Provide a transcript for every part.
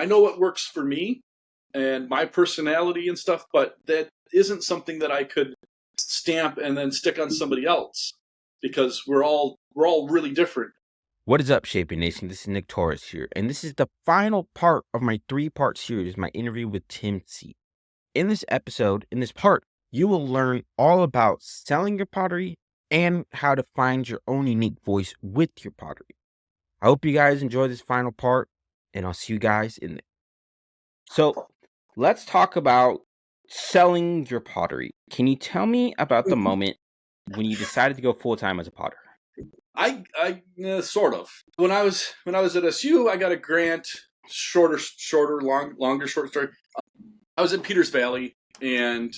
I know what works for me and my personality and stuff, but that isn't something that I could stamp and then stick on somebody else because we're all really different. What is up, Shaping Nation? This is Nick Torres here, and this is the final part of my 3-part series, my interview with Tim C. In this episode, in this part, you will learn all about selling your pottery and how to find your own unique voice with your pottery. I hope you guys enjoy this final part, and I'll see you guys in there. So, let's talk about selling your pottery. Can you tell me about the moment when you decided to go full-time as a potter? I sort of. When I was at SU, I got a grant. Longer short story. I was in Peters Valley, and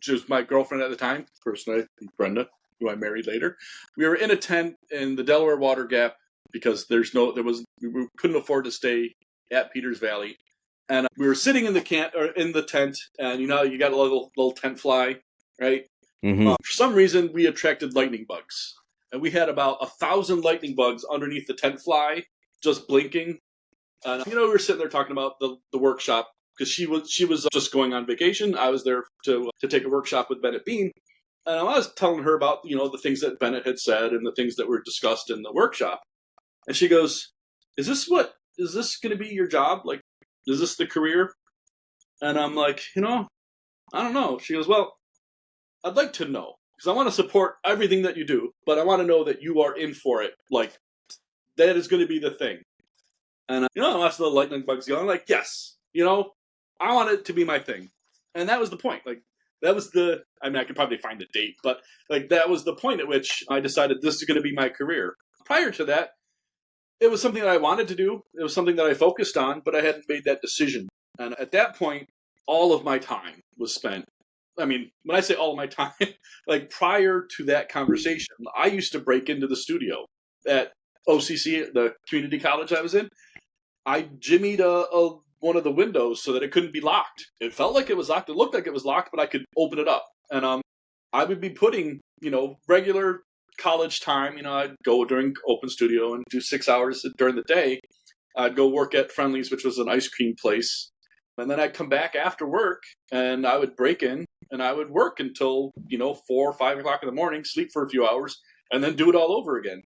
she was my girlfriend at the time, person Brenda, who I married later. We were in a tent in the Delaware Water Gap because we couldn't afford to stay at Peters Valley, and we were sitting in the tent, and you got a little tent fly, right? Mm-hmm. For some reason, we attracted lightning bugs. And we had about 1,000 lightning bugs underneath the tent fly, just blinking. And we were sitting there talking about the workshop because she was just going on vacation. I was there to take a workshop with Bennett Bean, and I was telling her about the things that Bennett had said and the things that were discussed in the workshop. And she goes, "Is this going to be your job? Like, is this the career?" And I'm like, I don't know. She goes, "Well, I'd like to know. Because I want to support everything that you do, but I want to know that you are in for it. Like, that is going to be the thing." And, I watched the lightning bugs go. I'm like, yes, I want it to be my thing. And that was the point. Like, that was I could probably find the date, but, like, that was the point at which I decided this is going to be my career. Prior to that, it was something that I wanted to do. It was something that I focused on, but I hadn't made that decision. And at that point, all of my time was spent. I mean, when I say all of my time, like prior to that conversation, I used to break into the studio at OCC, the community college I was in. I jimmied one of the windows so that it couldn't be locked. It felt like it was locked. It looked like it was locked, but I could open it up. And I would be putting, regular college time. I'd go during open studio and do 6 hours during the day. I'd go work at Friendly's, which was an ice cream place. And then I'd come back after work and I would break in and I would work until, 4 or 5 o'clock in the morning, sleep for a few hours, and then do it all over again.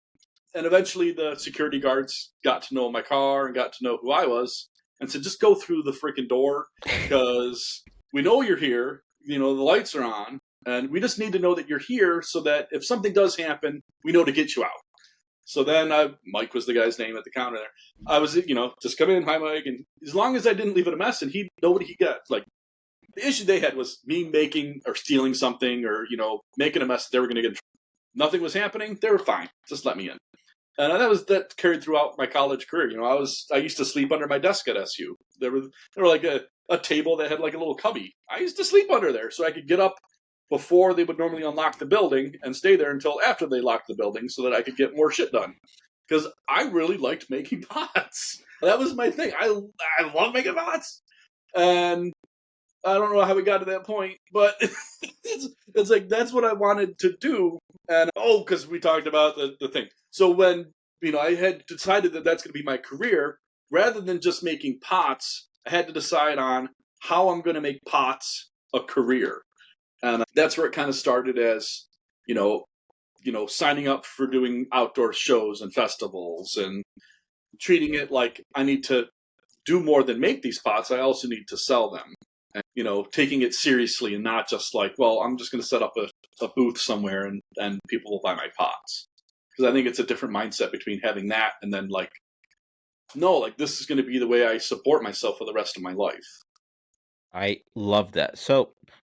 And eventually the security guards got to know my car and got to know who I was and said, just go through the freaking door because we know you're here. The lights are on and we just need to know that you're here so that if something does happen, we know to get you out. So then Mike was the guy's name at the counter there. I was, just come in, hi Mike, and as long as I didn't leave it a mess, and he'd know what he got. Like, the issue they had was me making or stealing something or, making a mess that they were going to get in trouble. Nothing was happening. They were fine. Just let me in. And that carried throughout my college career. I used to sleep under my desk at SU. There were like a table that had like a little cubby. I used to sleep under there so I could get up before they would normally unlock the building and stay there until after they locked the building so that I could get more shit done. Because I really liked making pots. That was my thing. I love making pots. And I don't know how we got to that point, but it's like that's what I wanted to do. And because we talked about the thing. So when, I had decided that that's going to be my career, rather than just making pots, I had to decide on how I'm going to make pots a career. And that's where it kind of started as, signing up for doing outdoor shows and festivals and treating it like I need to do more than make these pots. I also need to sell them and, taking it seriously and not just like, well, I'm just going to set up a booth somewhere and people will buy my pots. Because I think it's a different mindset between having that and then like, no, like this is going to be the way I support myself for the rest of my life. I love that. So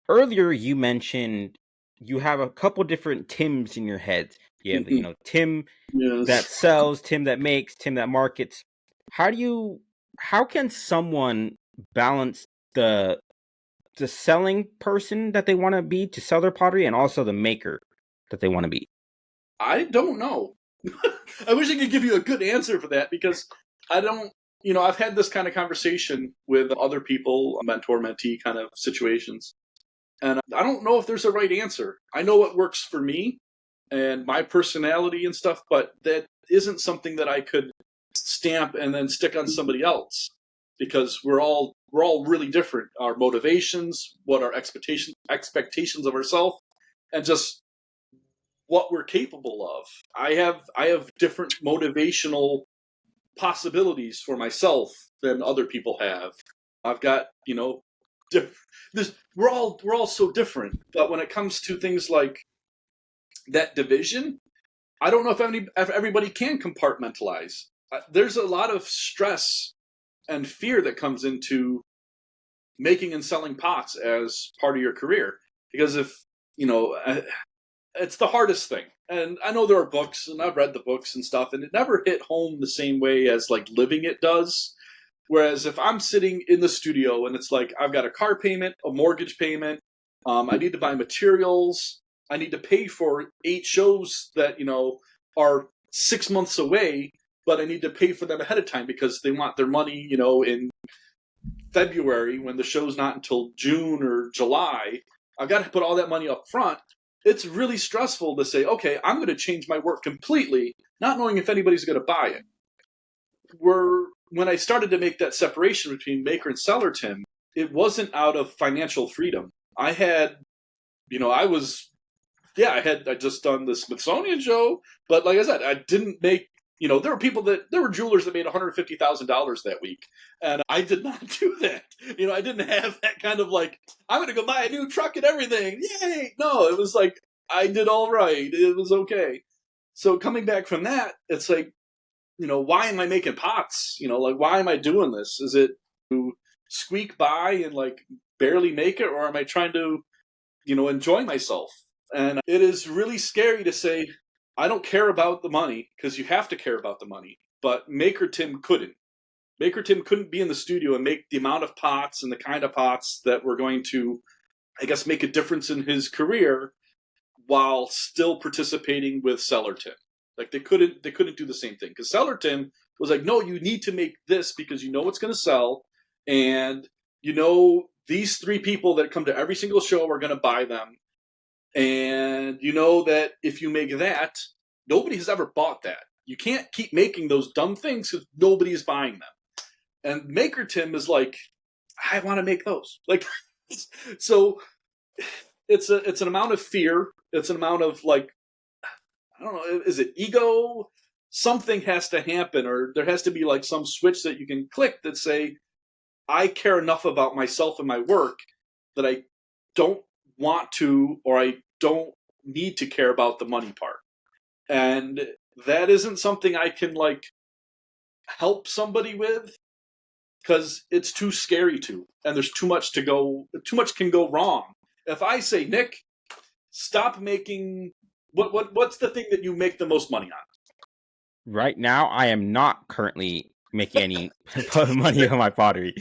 earlier you mentioned you have a couple different Tims in your head. You have, Tim Yes. that sells, Tim that makes, Tim that markets. How can someone balance the selling person that they want to be to sell their pottery and also the maker that they want to be? I don't know. I wish I could give you a good answer for that because I don't, I've had this kind of conversation with other people, mentor-mentee kind of situations. And I don't know if there's a right answer. I know what works for me and my personality and stuff, but that isn't something that I could stamp and then stick on somebody else, because we're all really different. Our motivations, what our expectations of ourselves, and just what we're capable of. I have different motivational possibilities for myself than other people have. I've got, we're all so different. But when it comes to things like that division, I don't know if everybody can compartmentalize. There's a lot of stress and fear that comes into making and selling pots as part of your career, because if it's the hardest thing. And I know there are books, and I've read the books and stuff, and it never hit home the same way as like living it does. Whereas if I'm sitting in the studio and it's like I've got a car payment, a mortgage payment, I need to buy materials, I need to pay for 8 shows that are 6 months away, but I need to pay for them ahead of time because they want their money, in February when the show's not until June or July. I've got to put all that money up front. It's really stressful to say, okay, I'm going to change my work completely, not knowing if anybody's going to buy it. When I started to make that separation between maker and seller, Tim, it wasn't out of financial freedom. I had just done the Smithsonian show, but like I said, I didn't make, there were jewelers that made $150,000 that week, and I did not do that. I didn't have that kind of like, I'm going to go buy a new truck and everything. Yay! No, it was like, I did all right. It was okay. So coming back from that, it's like, why am I making pots? Like, why am I doing this? Is it to squeak by and like barely make it, or am I trying to, enjoy myself? And it is really scary to say, I don't care about the money, because you have to care about the money. But Maker Tim couldn't. Maker Tim couldn't be in the studio and make the amount of pots and the kind of pots that were going to, I guess, make a difference in his career while still participating with Seller Tim. Like they couldn't do the same thing, because Seller Tim was like, no, you need to make this because it's going to sell, and these 3 people that come to every single show are going to buy them. And that if you make that, nobody has ever bought that. You can't keep making those dumb things because nobody is buying them. And Maker Tim is like, I want to make those. Like, so it's an amount of fear. It's an amount of like, I don't know, is it ego? Something has to happen, or there has to be like some switch that you can click that say, I care enough about myself and my work that I don't want to, or I don't need to care about the money part. And that isn't something I can like help somebody with, because it's too scary to, and there's too much can go wrong. If I say, Nick, stop making, what's the thing that you make the most money on? Right now, I am not currently making any money on my pottery.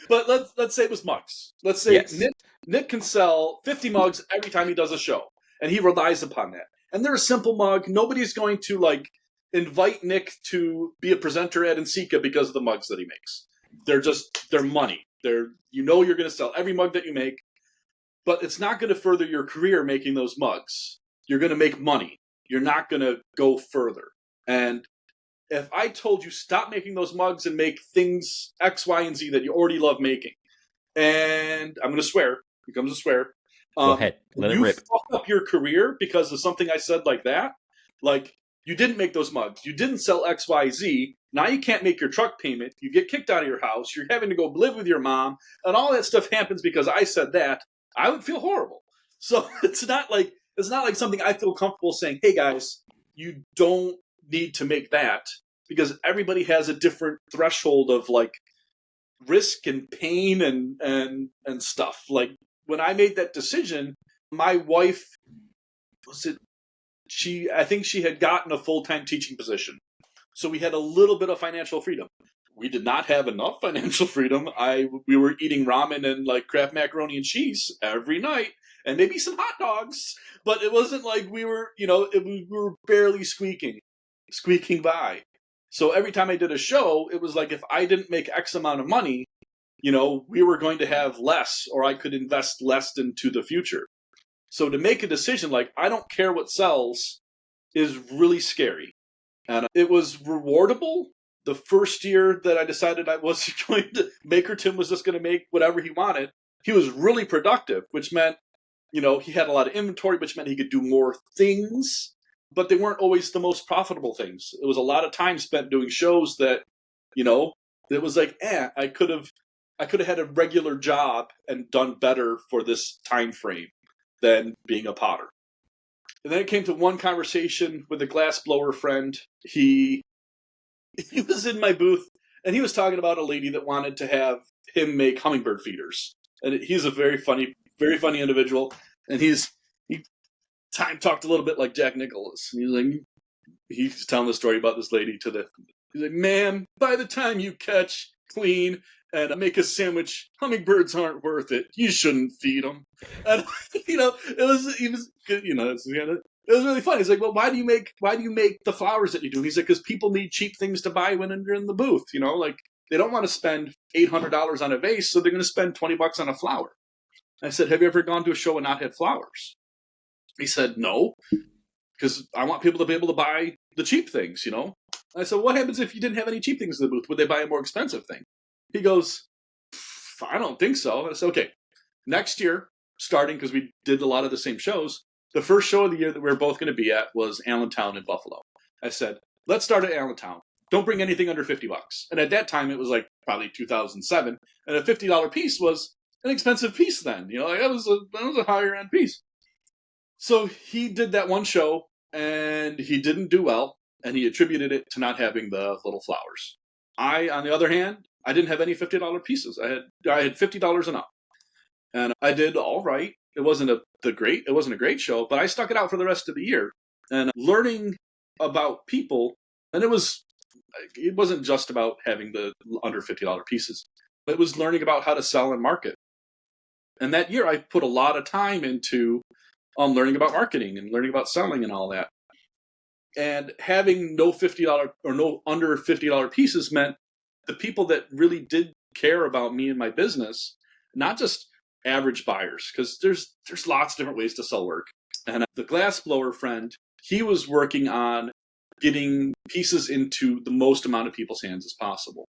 But let's say it was mugs. Let's say Yes. Nick can sell 50 mugs every time he does a show, and he relies upon that. And they're a simple mug. Nobody's going to like invite Nick to be a presenter at Ensika because of the mugs that he makes. They're money. You're going to sell every mug that you make, but it's not going to further your career making those mugs. You're going to make money. You're not going to go further. And if I told you stop making those mugs and make things X, Y, and Z that you already love making, and I'm going to swear, here comes a swear. Go ahead, let it rip. You fuck up your career because of something I said like that. Like, you didn't make those mugs. You didn't sell X, Y, Z. Now you can't make your truck payment. You get kicked out of your house. You're having to go live with your mom. And all that stuff happens because I said that. I would feel horrible. So it's not like something I feel comfortable saying, hey guys, you don't need to make that, because everybody has a different threshold of like risk and pain and stuff. Like when I made that decision, my wife I think she had gotten a full-time teaching position. So we had a little bit of financial freedom. We did not have enough financial freedom. We were eating ramen and like Kraft macaroni and cheese every night, and maybe some hot dogs, but it wasn't like we were, we were barely squeaking by. So every time I did a show, it was like if I didn't make X amount of money, we were going to have less, or I could invest less into the future. So to make a decision like, I don't care what sells, is really scary. And it was rewardable, the first year that I decided I was going to, Maker Tim was just going to make whatever he wanted, he was really productive, which meant, he had a lot of inventory, which meant he could do more things, but they weren't always the most profitable things. It was a lot of time spent doing shows that, it was like, I could have had a regular job and done better for this time frame than being a potter. And then it came to one conversation with a glassblower friend. He was in my booth, and he was talking about a lady that wanted to have him make hummingbird feeders. And he's a very funny individual. And he talked a little bit like Jack Nicklaus. And he's telling the story about this lady he's like, ma'am, by the time you catch, clean, and make a sandwich, hummingbirds aren't worth it. You shouldn't feed them. And it was really funny. He's like, well, why do you make the flowers that you do? And he's like, because people need cheap things to buy when they're in the booth. Like they don't want to spend $800 on a vase, so they're going to spend $20 on a flower. I said, have you ever gone to a show and not had flowers? He said, no, because I want people to be able to buy the cheap things. I said, what happens if you didn't have any cheap things in the booth? Would they buy a more expensive thing? He goes, I don't think so. I said, okay, next year, starting, because we did a lot of the same shows, the first show of the year that we were both going to be at was Allentown in Buffalo. I said, let's start at Allentown. Don't bring anything under $50. And at that time, it was like probably 2007. And a $50 piece was an expensive piece then. That was a higher end piece. So he did that one show, and he didn't do well, and he attributed it to not having the little flowers. I, on the other hand, I didn't have any $50 pieces. I had $50 and up, and I did all right. It wasn't a great show, but I stuck it out for the rest of the year, and learning about people. And it wasn't just about having the under $50 pieces. It was learning about how to sell and market. And that year, I put a lot of time into learning about marketing and learning about selling and all that. And having no $50 or no under $50 pieces meant the people that really did care about me and my business, not just average buyers, because there's lots of different ways to sell work. And the glassblower friend, he was working on getting pieces into the most amount of people's hands as possible.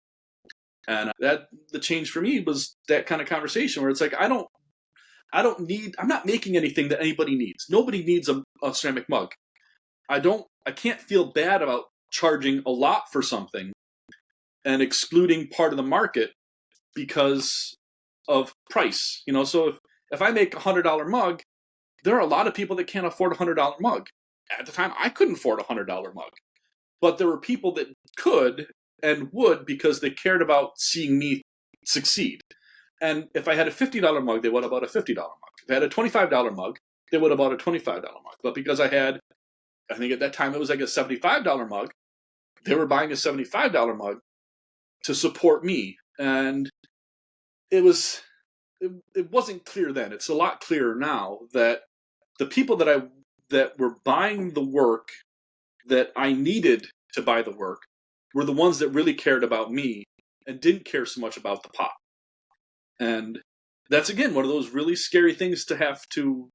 And the change for me was that kind of conversation where it's like, I'm not making anything that anybody needs. Nobody needs a ceramic mug. I can't feel bad about charging a lot for something and excluding part of the market because of price. So if I make a $100 mug, there are a lot of people that can't afford a $100 mug. At the time, I couldn't afford a $100 mug. But there were people that could and would because they cared about seeing me succeed. And if I had a $50 mug, they would have bought a $50 mug. If I had a $25 mug, they would have bought a $25 mug. But because I think at that time it was like a $75 mug, they were buying a $75 mug to support me. And it wasn't clear then. It's a lot clearer now that the people that were buying the work that I needed to buy the work were the ones that really cared about me and didn't care so much about the pot. And that's, again, one of those really scary things to have to,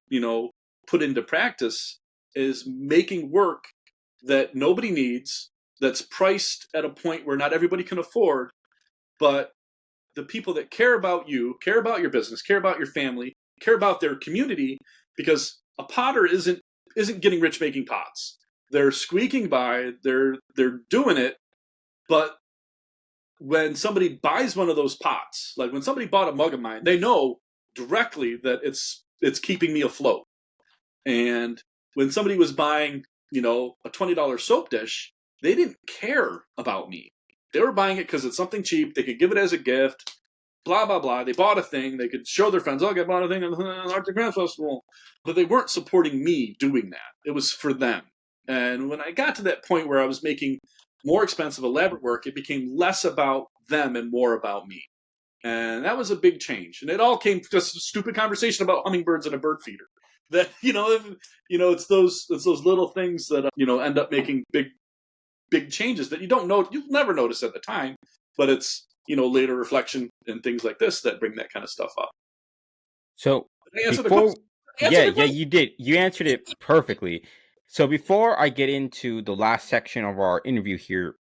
put into practice, is making work that nobody needs, that's priced at a point where not everybody can afford, but the people that care about you, care about your business, care about your family, care about their community, because a potter isn't getting rich making pots. They're squeaking by, they're doing it, but when somebody buys one of those pots, like when somebody bought a mug of mine, they know directly that it's keeping me afloat. And when somebody was buying, a $20 soap dish, they didn't care about me. They were buying it because it's something cheap. They could give it as a gift, blah, blah, blah. They bought a thing. They could show their friends, I bought a thing at the Art and Crafts Festival. But they weren't supporting me doing that. It was for them. And when I got to that point where I was making more expensive, elaborate work, it became less about them and more about me. And that was a big change. And it all came from just a stupid conversation about hummingbirds and a bird feeder. That, it's those little things that, end up making big changes that you'll never notice at the time, but it's, later reflection and things like this that bring that kind of stuff up. So you did. You answered it perfectly. So before I get into the last section of our interview here,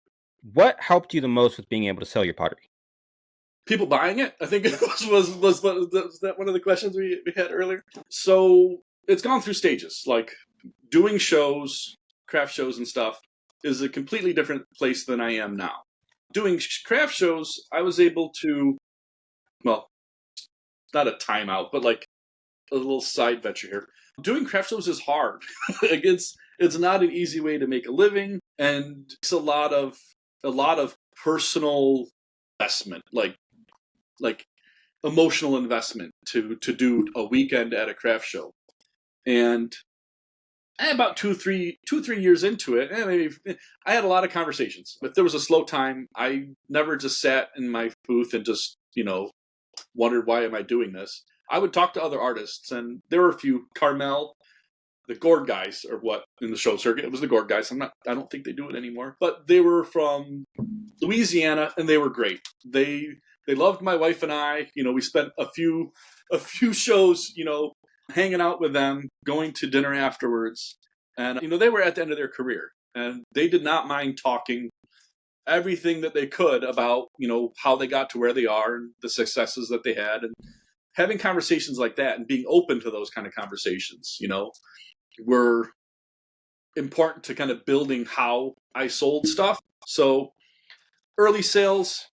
What helped you the most with being able to sell your pottery? People buying it, I think was that one of the questions we had earlier. So it's gone through stages. Like doing shows, craft shows and stuff is a completely different place than I am now. Doing craft shows, I was able to, well, not a timeout, but like a little side venture here. Doing craft shows is hard. It's not an easy way to make a living, and it's a lot of personal investment, like emotional investment to do a weekend at a craft show. And about 2-3 years into it, maybe I had a lot of conversations. If there was a slow time, I never just sat in my booth and just wondered, why am I doing this? I would talk to other artists, and there were a few. Carmel, the Gourd guys, or what in the show circuit. It was the Gourd guys. I don't think they do it anymore. But they were from Louisiana, and they were great. They loved my wife and I. We spent a few shows, hanging out with them, going to dinner afterwards, and they were at the end of their career, and they did not mind talking everything that they could about how they got to where they are and the successes that they had, and having conversations like that and being open to those kind of conversations were important to kind of building how I sold stuff. So early sales,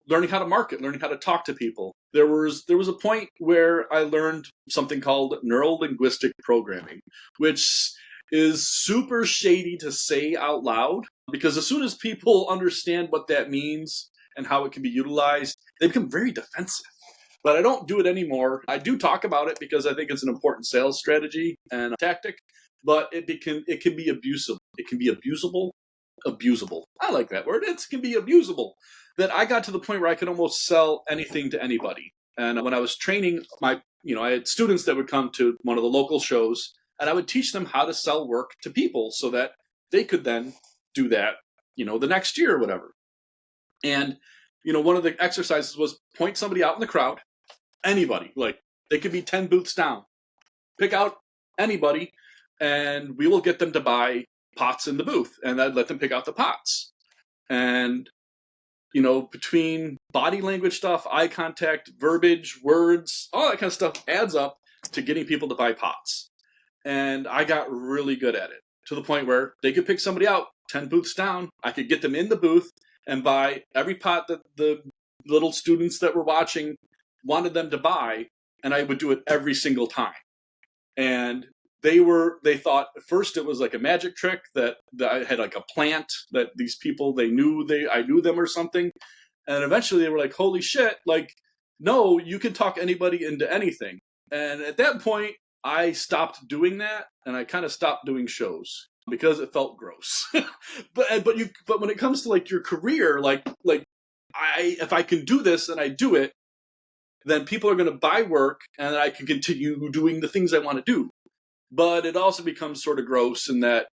learning how to market, learning how to talk to people. There was a point where I learned something called neuro-linguistic programming, which is super shady to say out loud, because as soon as people understand what that means and how it can be utilized, they become very defensive. But I don't do it anymore. I do talk about it because I think it's an important sales strategy and tactic, but it can be abusive. It can be abusable. I like that word. It can be abusable. That I got to the point where I could almost sell anything to anybody. And when I was training I had students that would come to one of the local shows, and I would teach them how to sell work to people so that they could then do that, the next year or whatever. And, one of the exercises was point somebody out in the crowd, anybody, like they could be 10 booths down, pick out anybody, and we will get them to buy pots in the booth, and I'd let them pick out the pots. And between body language stuff, eye contact, verbiage, words, all that kind of stuff adds up to getting people to buy pots. And I got really good at it, to the point where they could pick somebody out 10 booths down. I could get them in the booth and buy every pot that the little students that were watching wanted them to buy, and I would do it every single time. And they thought at first it was like a magic trick, that I had like a plant, that these people, I knew them or something. And eventually they were like, holy shit, like, no, you can talk anybody into anything. And at that point, I stopped doing that, and I kind of stopped doing shows because it felt gross. but when it comes to like your career, if I can do this and I do it, then people are going to buy work, and I can continue doing the things I want to do. But it also becomes sort of gross in that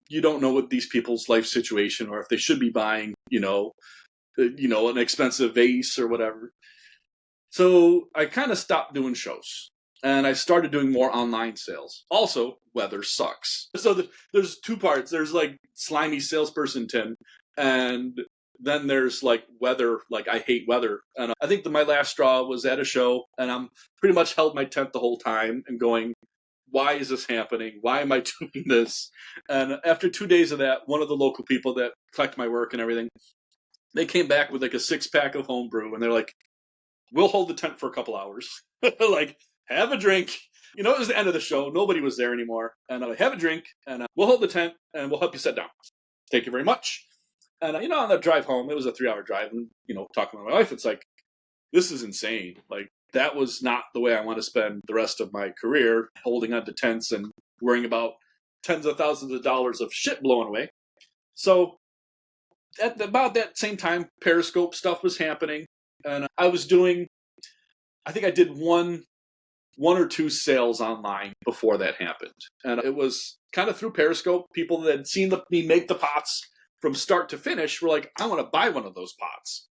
you don't know what these people's life situation, or if they should be buying, an expensive vase or whatever. So I kind of stopped doing shows, and I started doing more online sales. Also, weather sucks. So there's two parts. There's like slimy salesperson Tim, and then there's like weather, like I hate weather. And I think that my last straw was at a show, and I'm pretty much held my tent the whole time and going, why is this happening? Why am I doing this? And after 2 days of that, one of the local people that collect my work and everything, they came back with like a 6-pack of homebrew, and they're like, we'll hold the tent for a couple hours. Like, have a drink. It was the end of the show. Nobody was there anymore. And I'm like, have a drink, and we'll hold the tent, and we'll help you sit down. Thank you very much. And, on the drive home, it was a 3-hour drive, and, talking to my wife, it's like, this is insane. Like, that was not the way I want to spend the rest of my career, holding onto tents and worrying about tens of thousands of dollars of shit blowing away. So at about that same time, Periscope stuff was happening, and I think I did one or two sales online before that happened. And it was kind of through Periscope. People that had seen me make the pots from start to finish were like, I want to buy one of those pots.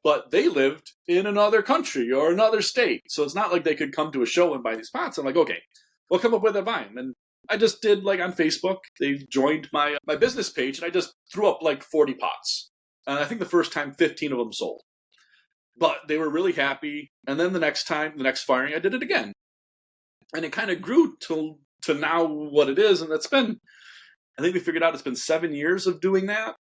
But they lived in another country or another state. So it's not like they could come to a show and buy these pots. I'm like, okay, we'll come up with a buy them. And I just did, like, on Facebook, they joined my business page, and I just threw up like 40 pots. And I think the first time 15 of them sold. But they were really happy. And then the next firing, I did it again. And it kind of grew to now what it is. And that's been, I think we figured out it's been 7 years of doing that.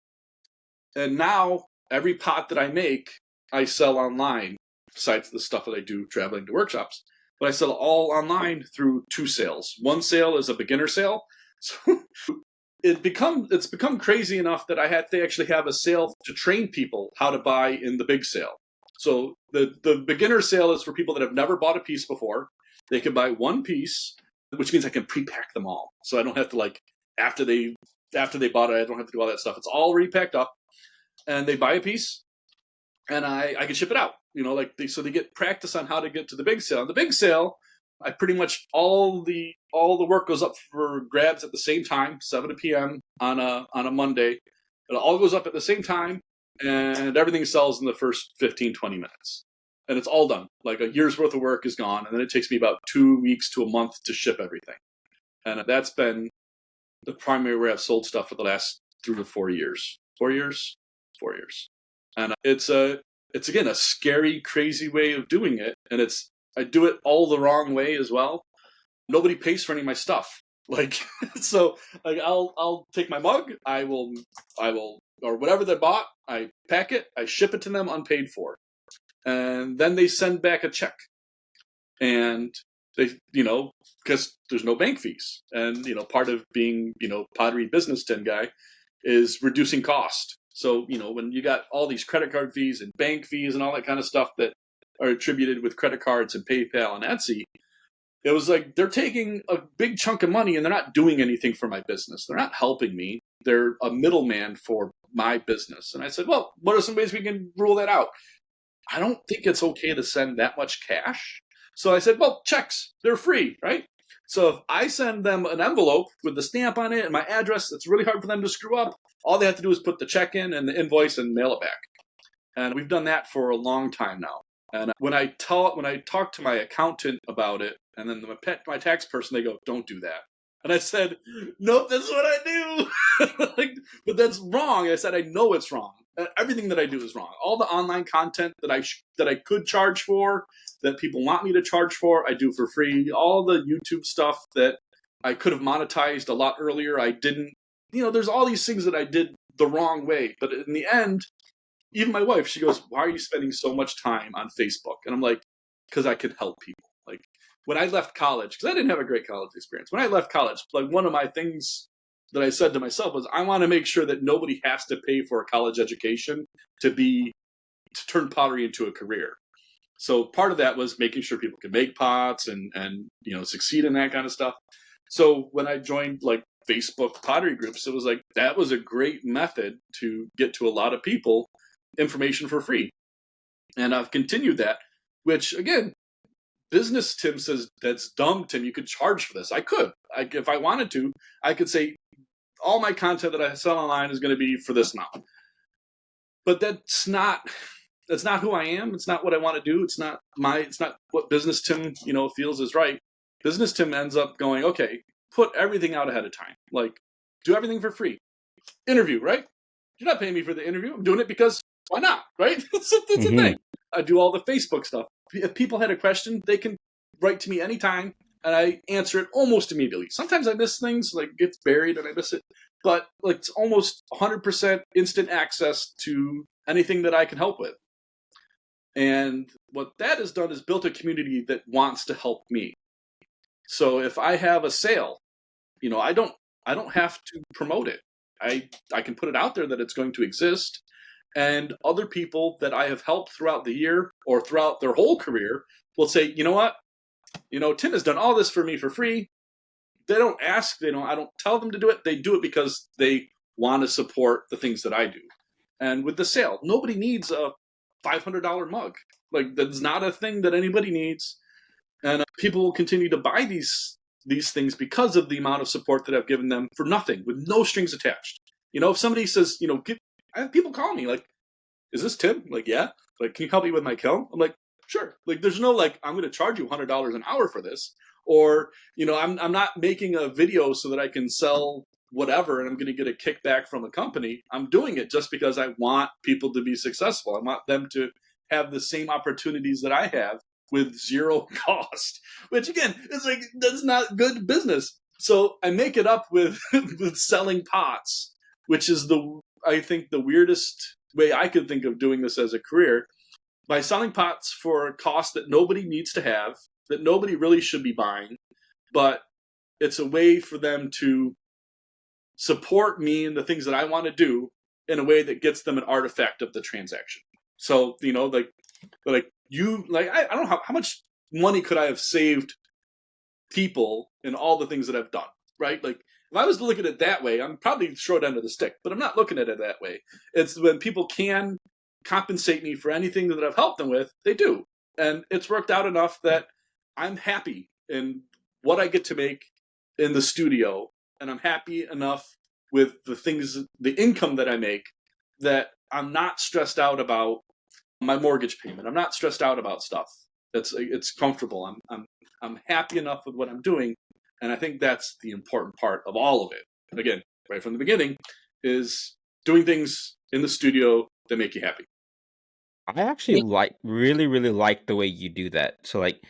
And now every pot that I make, I sell online, besides the stuff that I do traveling to workshops. But I sell all online through 2 sales. One sale is a beginner sale. So it's become crazy enough that they actually have a sale to train people how to buy in the big sale. So the beginner sale is for people that have never bought a piece before. They can buy one piece, which means I can pre-pack them all. So I don't have to after they bought it, I don't have to do all that stuff. It's all already packed up. And they buy a piece, and I can ship it out. So they get practice on how to get to the big sale. And the big sale, I pretty much all the work goes up for grabs at the same time, 7 p.m. on a Monday. It all goes up at the same time, and everything sells in the first 15, 20 minutes. And it's all done. Like a year's worth of work is gone, and then it takes me about 2 weeks to a month to ship everything. And that's been the primary way I've sold stuff for the last 3 to 4 years. 4 years? 4 years. And it's again a scary, crazy way of doing it, and I do it all the wrong way as well. Nobody pays for any of my stuff. I'll take my mug, I will, or whatever they bought, I pack it, I ship it to them unpaid for, and then they send back a check, and they, because there's no bank fees, and part of being Pottery business 10 guy is reducing cost. So, when you got all these credit card fees and bank fees and all that kind of stuff that are attributed with credit cards and PayPal and Etsy, it was like they're taking a big chunk of money and they're not doing anything for my business. They're not helping me. They're a middleman for my business. And I said, well, what are some ways we can rule that out? I don't think it's okay to send that much cash. So I said, well, checks, they're free, right? So if I send them an envelope with the stamp on it and my address, it's really hard for them to screw up. All they have to do is put the check in and the invoice and mail it back. And we've done that for a long time now. And when I talk to my accountant about it, and then my tax person, they go, don't do that. And I said, nope, that's what I do. But that's wrong. I said, I know it's wrong. Everything that I do is wrong. All the online content that I could charge for, that people want me to charge for, I do for free. All the YouTube stuff that I could have monetized a lot earlier, I didn't. There's all these things that I did the wrong way. But in the end, even my wife, she goes, why are you spending so much time on Facebook? And I'm like, because I can help people. Like when I left college, because I didn't have a great college experience. When I left college, one of my things that I said to myself was, I want to make sure that nobody has to pay for a college education to turn pottery into a career. So part of that was making sure people could make pots and succeed in that kind of stuff. So when I joined Facebook pottery groups, it was that was a great method to get to a lot of people information for free. And I've continued that, which again, business Tim says, that's dumb, Tim, you could charge for this. I could. If I wanted to, I could say all my content that I sell online is going to be for this amount. But that's not who I am. It's not what I want to do. It's not what business Tim, feels is right. Business Tim ends up going, okay, put everything out ahead of time. Do everything for free. Interview, right? You're not paying me for the interview. I'm doing it because why not, right? That's the thing. I do all the Facebook stuff. If people had a question, they can write to me anytime, and I answer it almost immediately. Sometimes I miss things, it gets buried and I miss it. But it's almost 100% instant access to anything that I can help with. And what that has done is built a community that wants to help me. So if I have a sale, I don't have to promote it. I can put it out there that it's going to exist, and other people that I have helped throughout the year or throughout their whole career will say, you know what? Tim has done all this for me for free. They don't ask, I don't tell them to do it. They do it because they want to support the things that I do. And with the sale, nobody needs a $500 mug. That's not a thing that anybody needs. And people will continue to buy these things because of the amount of support that I've given them for nothing, with no strings attached. If somebody says, I have people call me is this Tim? Yeah. Can you help me with my kiln? I'm like, sure. There's no I'm going to charge you $100 an hour for this, or I'm not making a video so that I can sell whatever and I'm going to get a kickback from a company. I'm doing it just because I want people to be successful. I want them to have the same opportunities that I have with zero cost, which again is like, that's not good business. So I make it up with with selling pots, which is I think the weirdest way I could think of doing this as a career, by selling pots for a cost that nobody needs to have, that nobody really should be buying, but it's a way for them to support me in the things that I want to do in a way that gets them an artifact of the transaction. So, I don't know how much money could I have saved people in all the things that I've done, right? Like, if I was to look at it that way, I'm probably short end of the stick, but I'm not looking at it that way. It's when people can compensate me for anything that I've helped them with, they do. And it's worked out enough that I'm happy in what I get to make in the studio, and I'm happy enough with the income that I make, that I'm not stressed out about my mortgage payment. I'm not stressed out about stuff. It's comfortable. I'm happy enough with what I'm doing, and I think that's the important part of all of it. And again, right from the beginning, is doing things in the studio that make you happy. I actually really, really like the way you do that. So like,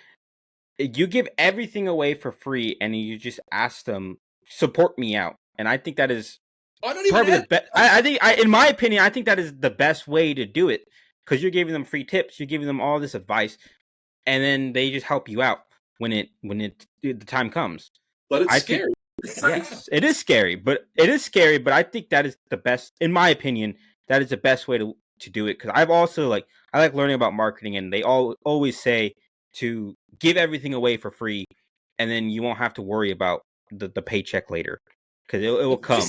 you give everything away for free, and you just ask them, support me out. And I think that is I don't even probably have. the best. I think, in my opinion, I think that is the best way to do it, because you're giving them free tips, you're giving them all this advice, and then they just help you out when the time comes. But it's I scary. think, yes, it is scary, but I think that is the best, in my opinion. That is the best way to do it, because I've also I like learning about marketing, and they always say to give everything away for free, and then you won't have to worry about the paycheck later, because it will come.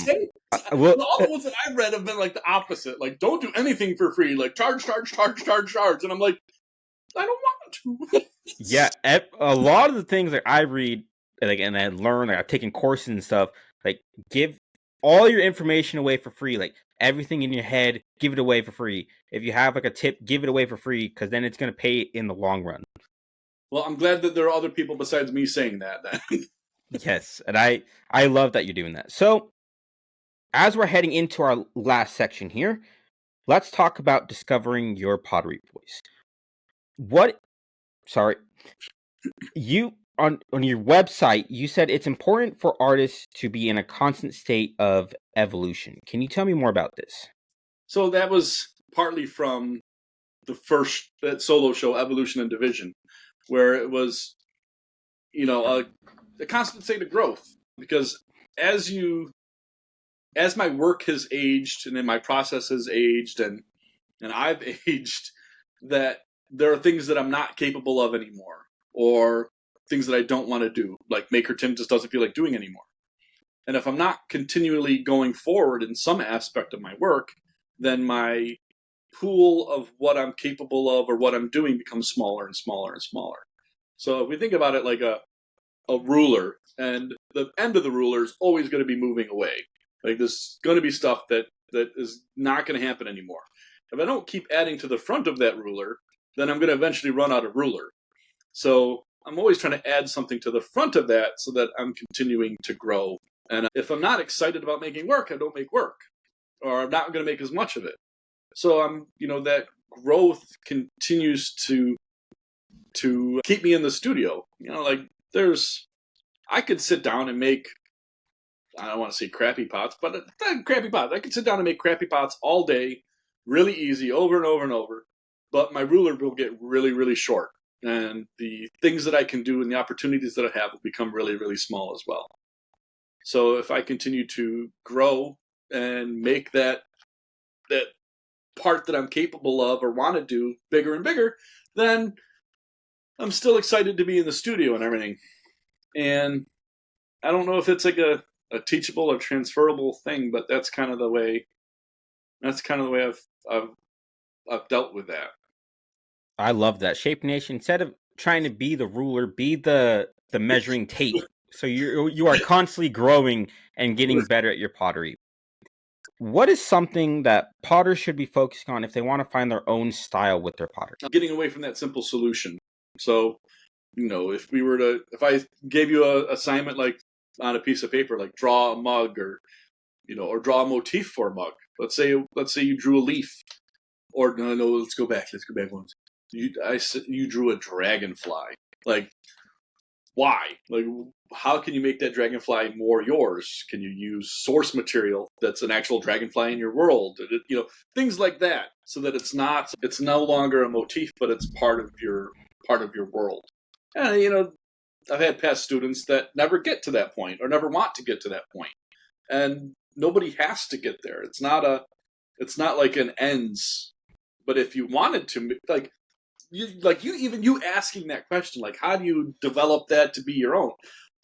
All the ones that I've read have been like the opposite. Like, don't do anything for free. Like, charge. And I'm like, I don't want to. Yeah, a lot of the things that I read, and I learn, I've taken courses and stuff, give all your information away for free, everything in your head, give it away for free. If you have a tip, give it away for free, because then it's going to pay in the long run. Well, I'm glad that there are other people besides me saying that. Yes, and I love that you're doing that. So, as we're heading into our last section here, let's talk about discovering your pottery voice. You on your website, you said it's important for artists to be in a constant state of evolution. Can you tell me more about this? So that was partly from that solo show, Evolution and Division, where it was, a constant state of growth. Because as my work has aged, and then my process has aged, and I've aged, that there are things that I'm not capable of anymore, or things that I don't want to do, like Maker Tim just doesn't feel like doing anymore. And if I'm not continually going forward in some aspect of my work, then my pool of what I'm capable of or what I'm doing becomes smaller and smaller and smaller. So if we think about it like a ruler, and the end of the ruler is always going to be moving away. Like, there's going to be stuff that is not going to happen anymore. If I don't keep adding to the front of that ruler, then I'm going to eventually run out of ruler. So I'm always trying to add something to the front of that so that I'm continuing to grow. And if I'm not excited about making work, I don't make work, or I'm not going to make as much of it. So that growth continues to keep me in the studio. I could sit down and make, I don't want to say crappy pots, but crappy pots. I could sit down and make crappy pots all day, really easy, over and over and over. But my ruler will get really, really short. And the things that I can do and the opportunities that I have will become really, really small as well. So if I continue to grow and make that part that I'm capable of or want to do bigger and bigger, then I'm still excited to be in the studio and everything. And I don't know if it's like a teachable or transferable thing, but that's kind of the way I've dealt with that. I love that. Shape Nation, instead of trying to be the ruler, be the measuring tape. So you are constantly growing and getting better at your pottery. What is something that potters should be focusing on if they want to find their own style with their pottery? Getting away from that simple solution. So, if I gave you an assignment like on a piece of paper, like draw a mug or draw a motif for a mug. Let's say you drew a leaf, or no, let's go back once. You drew a dragonfly. Like, why? Like, how can you make that dragonfly more yours? Can you use source material that's an actual dragonfly in your world? Things like that, so that it's no longer a motif, but it's part of your world. And I've had past students that never get to that point or never want to get to that point, and nobody has to get there. It's not like an ends, but if you wanted to, you asking that question, like, how do you develop that to be your own,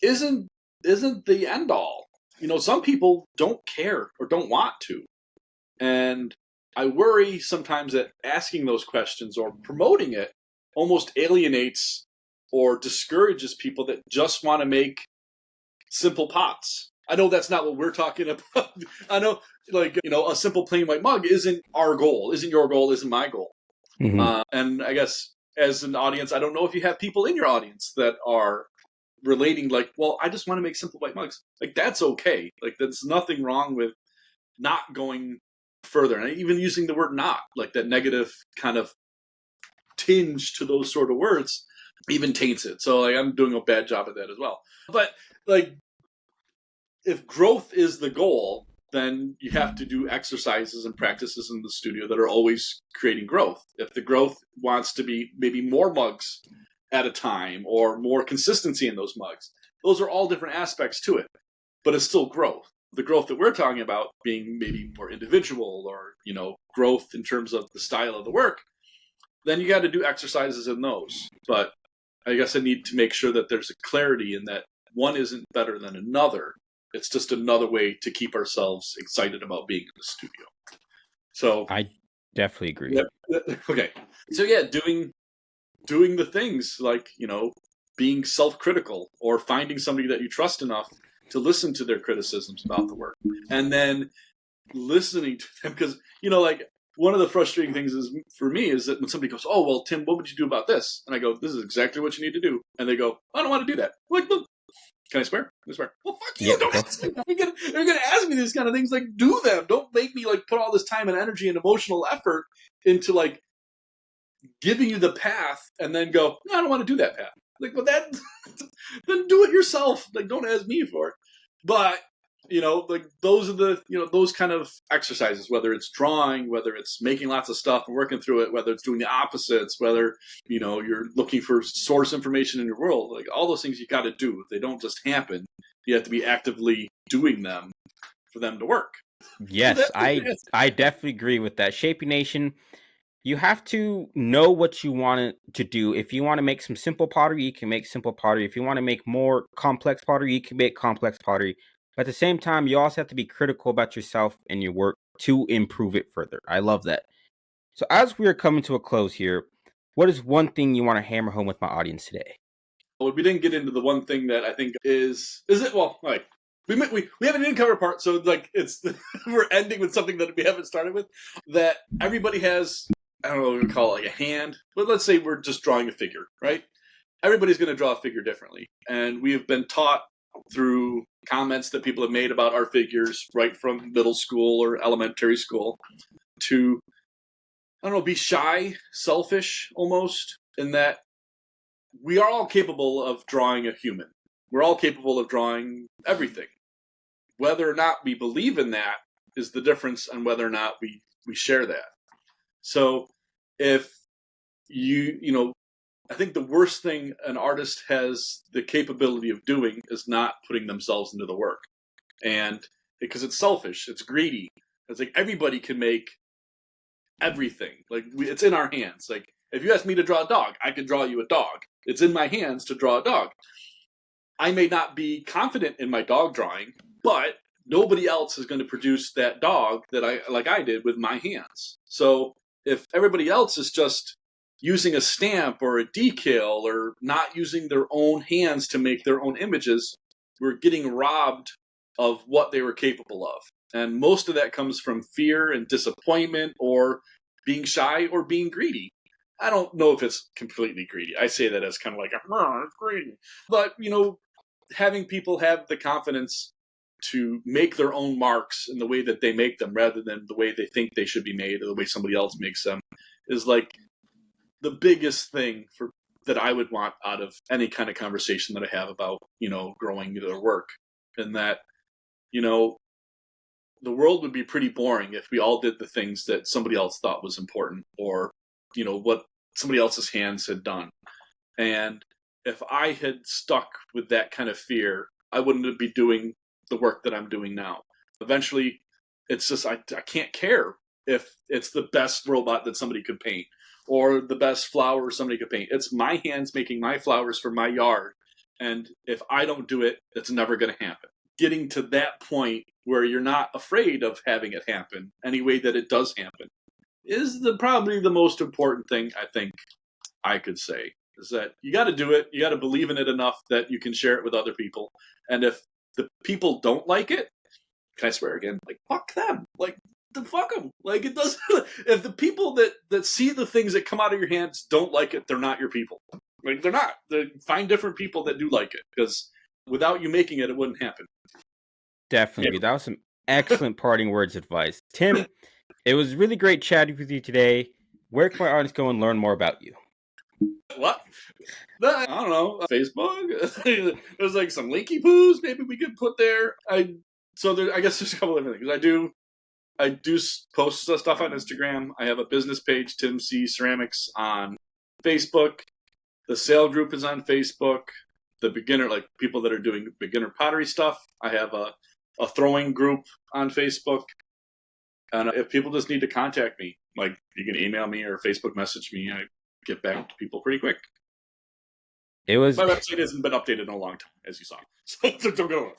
isn't the end all. Some people don't care or don't want to, and I worry sometimes that asking those questions or promoting it almost alienates or discourages people that just want to make simple pots. I know that's not what we're talking about. I know, a simple plain white mug isn't our goal, isn't your goal, isn't my goal. Mm-hmm. And I guess as an audience, I don't know if you have people in your audience that are relating, like, well, I just want to make simple white mugs. Like, that's okay. Like, there's nothing wrong with not going further. And even using the word not, like that negative kind of tinge to those sort of words, even taints it. So, like, I'm doing a bad job at that as well. But, like, if growth is the goal, then you have to do exercises and practices in the studio that are always creating growth. If the growth wants to be maybe more mugs at a time or more consistency in those mugs, those are all different aspects to it, but it's still growth. The growth that we're talking about being maybe more individual or, growth in terms of the style of the work, then you got to do exercises in those. But I guess I need to make sure that there's a clarity in that one isn't better than another. It's just another way to keep ourselves excited about being in the studio. So I definitely agree. Okay. So yeah, doing the things like, being self-critical or finding somebody that you trust enough to listen to their criticisms about the work, and then listening to them. Because, one of the frustrating things for me is that when somebody goes, "Oh, well, Tim, what would you do about this?" And I go, "This is exactly what you need to do." And they go, "I don't want to do that." I'm like, "Look, can I swear? Can I swear?" Well, fuck you! Yeah, Don't ask me. You're gonna ask me these kind of things. Like, do them. Don't make me put all this time and energy and emotional effort into giving you the path and then go, "No, I don't want to do that path." Like, well, that then do it yourself. Like, don't ask me for it. But those are the those kind of exercises. Whether it's drawing, whether it's making lots of stuff and working through it, whether it's doing the opposites, whether you're looking for source information in your world, like all those things you got to do. They don't just happen. You have to be actively doing them for them to work. Yes, I definitely agree with that. Shaping Nation, you have to know what you want to do. If you want to make some simple pottery, you can make simple pottery. If you want to make more complex pottery, you can make complex pottery. But at the same time, you also have to be critical about yourself and your work to improve it further. I love that. So as we are coming to a close here, what is one thing you want to hammer home with my audience today? Well, we didn't get into the one thing that I think is it, well, like, we haven't even covered part, so it's we're ending with something that we haven't started with, that everybody has. I don't know what we call it, like a hand, but let's say we're just drawing a figure, right? Everybody's going to draw a figure differently, and we have been taught through comments that people have made about our figures right from middle school or elementary school to, I don't know, be shy, selfish almost, in that we are all capable of drawing a human. We're all capable of drawing everything. Whether or not we believe in that is the difference on whether or not we share that. So if I think the worst thing an artist has the capability of doing is not putting themselves into the work. And because it's selfish, it's greedy. It's like everybody can make everything. Like, it's in our hands. Like, if you ask me to draw a dog, I can draw you a dog. It's in my hands to draw a dog. I may not be confident in my dog drawing, but nobody else is going to produce that dog that I did with my hands. So if everybody else is just using a stamp or a decal or not using their own hands to make their own images, we're getting robbed of what they were capable of. And most of that comes from fear and disappointment or being shy or being greedy. I don't know if it's completely greedy. I say that as kind of like, it's greedy. But, having people have the confidence to make their own marks in the way that they make them rather than the way they think they should be made or the way somebody else makes them is like the biggest thing that I would want out of any kind of conversation that I have about, growing their work. And that, the world would be pretty boring if we all did the things that somebody else thought was important or, what somebody else's hands had done. And if I had stuck with that kind of fear, I wouldn't be doing the work that I'm doing now. Eventually, it's just I can't care if it's the best robot that somebody could paint or the best flower somebody could paint. It's my hands making my flowers for my yard. And if I don't do it, it's never going to happen. Getting to that point where you're not afraid of having it happen any way that it does happen is probably the most important thing I think I could say. Is that you got to do it. You got to believe in it enough that you can share it with other people. And if the people don't like it, can I swear again? Like, fuck them. Like, fuck them. Like, it doesn't. If the people that see the things that come out of your hands don't like it, they're not your people. Like, they're not. Find different people that do like it, because without you making it, it wouldn't happen. Definitely. That was some excellent parting words advice. Tim, it was really great chatting with you today. Where can my audience go and learn more about you? What? I don't know. Facebook? There's like some linky poos maybe we could put there. I guess there's a couple of different things. I do post stuff on Instagram. I have a business page, Tim C Ceramics, on Facebook. The sale group is on Facebook. The beginner, like people that are doing beginner pottery stuff, I have a throwing group on Facebook. And if people just need to contact me, like you can email me or Facebook message me. I get back to people pretty quick. My website hasn't been updated in a long time, as you saw. So don't go on.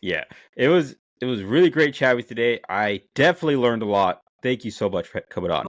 Yeah, it was really great chat with you today. I definitely learned a lot. Thank you so much for coming on.